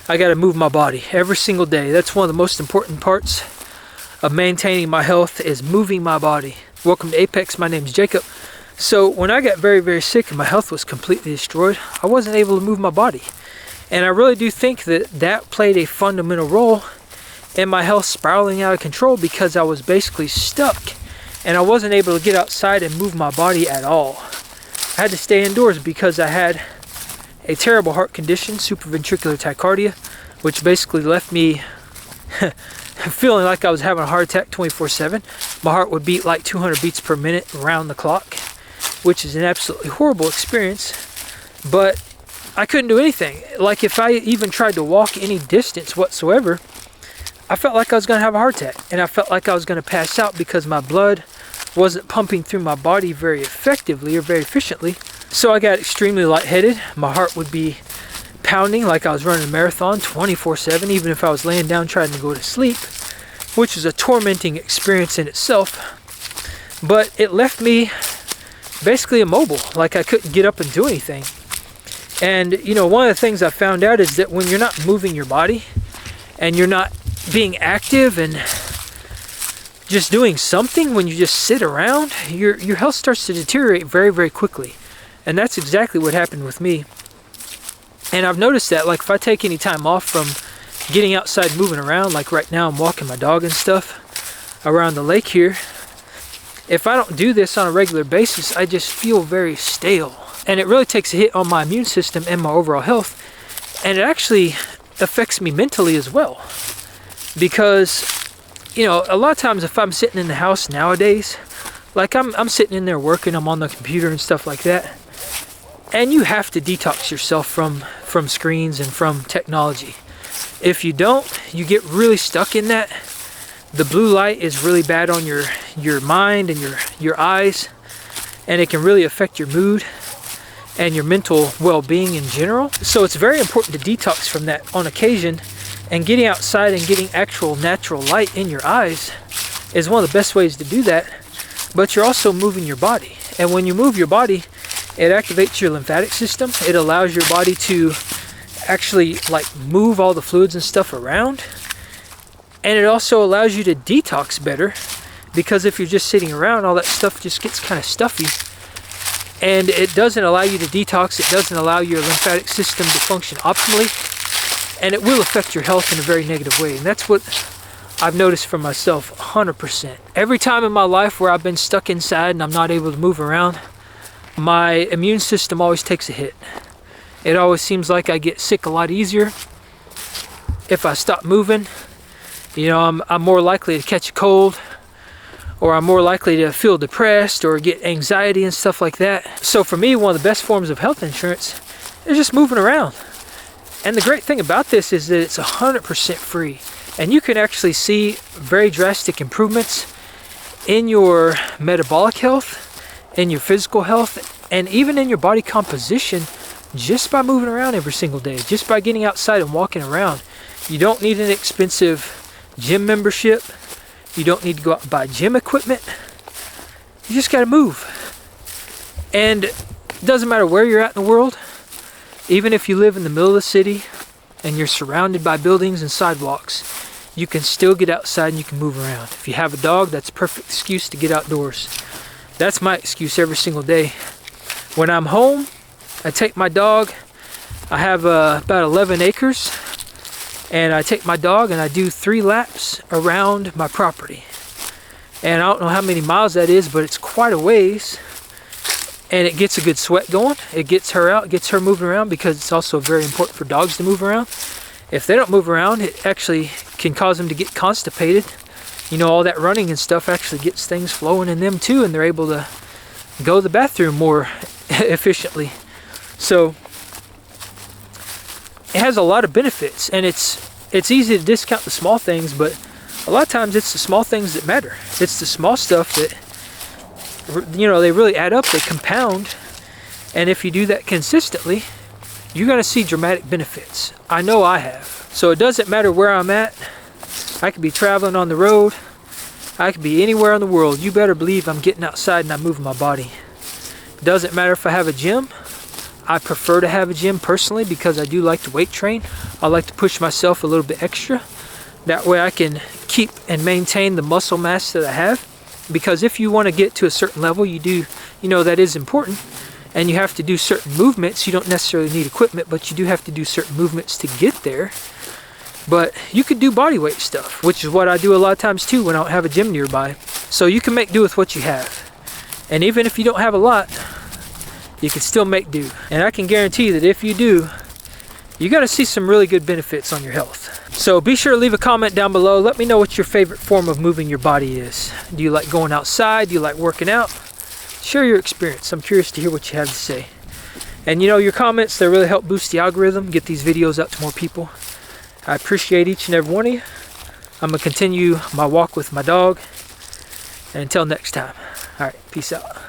I got to move my body every single day. That's one of the most important parts of maintaining my health, is moving my body. Welcome to Apex. My name is Jacob. So when I got very, very sick and my health was completely destroyed, I wasn't able to move my body. And I really do think that that played a fundamental role in my health spiraling out of control, because I was basically stuck and I wasn't able to get outside and move my body at all. I had to stay indoors because I had a terrible heart condition, supraventricular tachycardia, which basically left me feeling like I was having a heart attack 24/7. My heart would beat like 200 beats per minute around the clock, which is an absolutely horrible experience. But I couldn't do anything. Like if I even tried to walk any distance whatsoever, I felt like I was going to have a heart attack, and I felt like I was going to pass out because my blood wasn't pumping through my body very effectively or very efficiently. So I got extremely lightheaded. My heart would be pounding like I was running a marathon 24/7, even if I was laying down trying to go to sleep, which is a tormenting experience in itself. But it left me basically immobile, like I couldn't get up and do anything. And you know, one of the things I found out is that when you're not moving your body and you're not being active and just doing something, when you just sit around, your health starts to deteriorate very, very quickly. And that's exactly what happened with me. And I've noticed that, like if I take any time off from getting outside moving around, like right now I'm walking my dog and stuff around the lake here, if I don't do this on a regular basis, I just feel very stale. And it really takes a hit on my immune system and my overall health. And it actually affects me mentally as well. Because, you know, a lot of times if I'm sitting in the house nowadays, like I'm sitting in there working, I'm on the computer and stuff like that, and you have to detox yourself from screens and from technology. If you don't, you get really stuck in that. The blue light is really bad on your mind and your eyes, and it can really affect your mood and your mental well-being in general. So it's very important to detox from that on occasion, and getting outside and getting actual natural light in your eyes is one of the best ways to do that. But you're also moving your body, and when you move your body, it activates your lymphatic system. It allows your body to actually like move all the fluids and stuff around, and it also allows you to detox better, because if you're just sitting around, all that stuff just gets kind of stuffy, and it doesn't allow you to detox. It doesn't allow your lymphatic system to function optimally, and it will affect your health in a very negative way. And that's what I've noticed for myself 100%. Every time in my life where I've been stuck inside and I'm not able to move around, my immune system always takes a hit. It always seems like I get sick a lot easier if I stop moving. You know, I'm more likely to catch a cold, or I'm more likely to feel depressed or get anxiety and stuff like that. So for me, one of the best forms of health insurance is just moving around. And the great thing about this is that it's 100% free. And you can actually see very drastic improvements in your metabolic health, in your physical health, and even in your body composition, just by moving around every single day, just by getting outside and walking around. You don't need an expensive gym membership. You don't need to go out and buy gym equipment. You just got to move. And it doesn't matter where you're at in the world, even if you live in the middle of the city and you're surrounded by buildings and sidewalks, you can still get outside and you can move around. If you have a dog, that's a perfect excuse to get outdoors. That's my excuse every single day. When I'm home, I take my dog. I have about 11 acres, and I take my dog and I do 3 laps around my property. And I don't know how many miles that is, but it's quite a ways. And it gets a good sweat going. It gets her out, gets her moving around, because it's also very important for dogs to move around. If they don't move around, it actually can cause them to get constipated. You know, all that running and stuff actually gets things flowing in them too, and they're able to go to the bathroom more efficiently. So it has a lot of benefits, and it's easy to discount the small things, but a lot of times it's the small things that matter. It's the small stuff that, you know, they really add up, they compound, and if you do that consistently, you're going to see dramatic benefits. I know I have. So it doesn't matter where I'm at. I could be traveling on the road. I could be anywhere in the world. You better believe I'm getting outside and I'm moving my body. It doesn't matter if I have a gym. I prefer to have a gym personally because I do like to weight train. I like to push myself a little bit extra. That way I can keep and maintain the muscle mass that I have. Because if you want to get to a certain level, you know that is important. And you have to do certain movements. You don't necessarily need equipment, but you do have to do certain movements to get there. But you could do body weight stuff, which is what I do a lot of times too when I don't have a gym nearby. So you can make do with what you have. And even if you don't have a lot, you can still make do. And I can guarantee that if you do, you're gonna see some really good benefits on your health. So be sure to leave a comment down below. Let me know what your favorite form of moving your body is. Do you like going outside? Do you like working out? Share your experience. I'm curious to hear what you have to say. And you know, your comments, they really help boost the algorithm, get these videos out to more people. I appreciate each and every one of you. I'm gonna continue my walk with my dog. And until next time, all right, peace out.